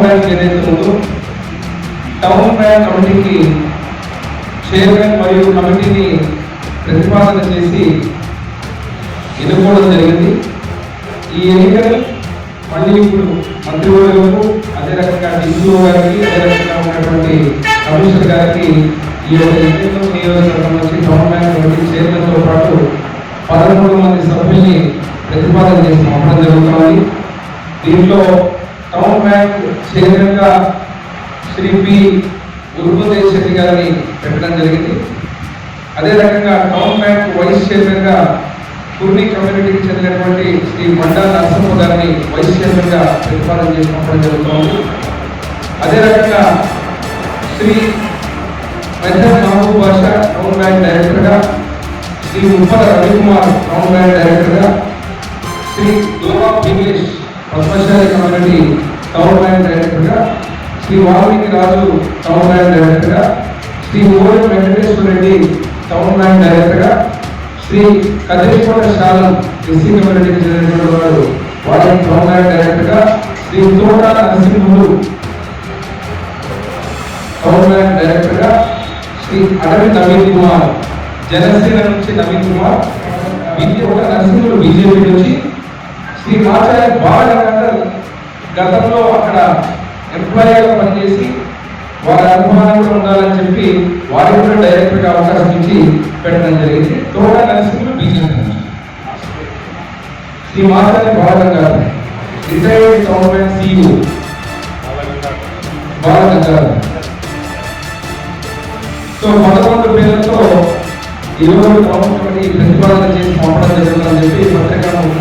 Bank ఏదైతే ఉందో town bank కమిటీకి చైర్మన్ మరియు కమిటీని ప్రతిపాదన చేసి ఎన్నుకోవడం జరిగింది. ఈ ఎన్నికలు మళ్ళీ ఇప్పుడు మంత్రివర్యులకు, అదే రకంగా డిసిఓ గారికి, అదే రకంగా ఉన్నటువంటి కమిషనర్ గారికి ఈ యొక్క ఎన్నికల్లో నియోజకవర్గం నుంచి టౌన్ బ్యాంక్ కమిటీ చైర్మన్తో పాటు 13 మంది సభ్యుల్ని ప్రతిపాదన చేసి పంపడం జరుగుతుంది. దీంట్లో టౌన్ బ్యాంక్ చైర్మన్ గా శ్రీ పి ఉరుపదేశ్ రెడ్డి గారిని పెట్టడం జరిగింది. అదే రకంగా టౌన్ బ్యాంక్ వైస్ చైర్మన్ గా కుర్ని కమ్యూనిటీకి చెందినటువంటి శ్రీ మండా నరసింహ గారిని వైస్ చైర్మన్ గా ప్రతిపాదన చేసి పంపడం జరుగుతుంది. అదే రకంగా Shri Mehar Mehboob Basha town bank director గా, Shri Uppala Ravikumar town bank director గా, Shri Goa English Padmashali community town bank director గా, Shri Valmiki Raju town bank director గా, Shri Ori Venkateswara Reddy town bank director గా, శ్రీ కదిరికోట శాలం ఎస్సీ కమ్యూనిటీకి చెందినటువంటి వారు వారి టౌన్ బ్యాంక్ డైరెక్టర్ గా, శ్రీ తోట నరసింహుడు టౌన్ బ్యాంక్ డైరెక్టర్ గా, శ్రీ అడవి నవీన్ కుమార్ జనసేన నుంచి నవీన్ కుమార్, విద్యోగ నరసింహుడు బీజేపీ నుంచి, శ్రీ ఆచార్య బాలగంధర్ గతంలో అక్కడ ఎంప్లాయీగా పనిచేసి వారి అనుభవాన్ని కూడా ఉండాలని చెప్పి వారికి కూడా డైరెక్టర్గా అవకాశం ఇచ్చి పెట్టడం జరిగింది. తోట నరసింహుడు బీజేపీ నుంచి. Shri Acharya Balagandhar retired town bank CEO Balagandhar. So 11 పేర్లతో ఈరోజు టౌన్ కమిటీ ప్రతిపాదన చేసి పంపడం జరుగుతుందని చెప్పి పత్రికను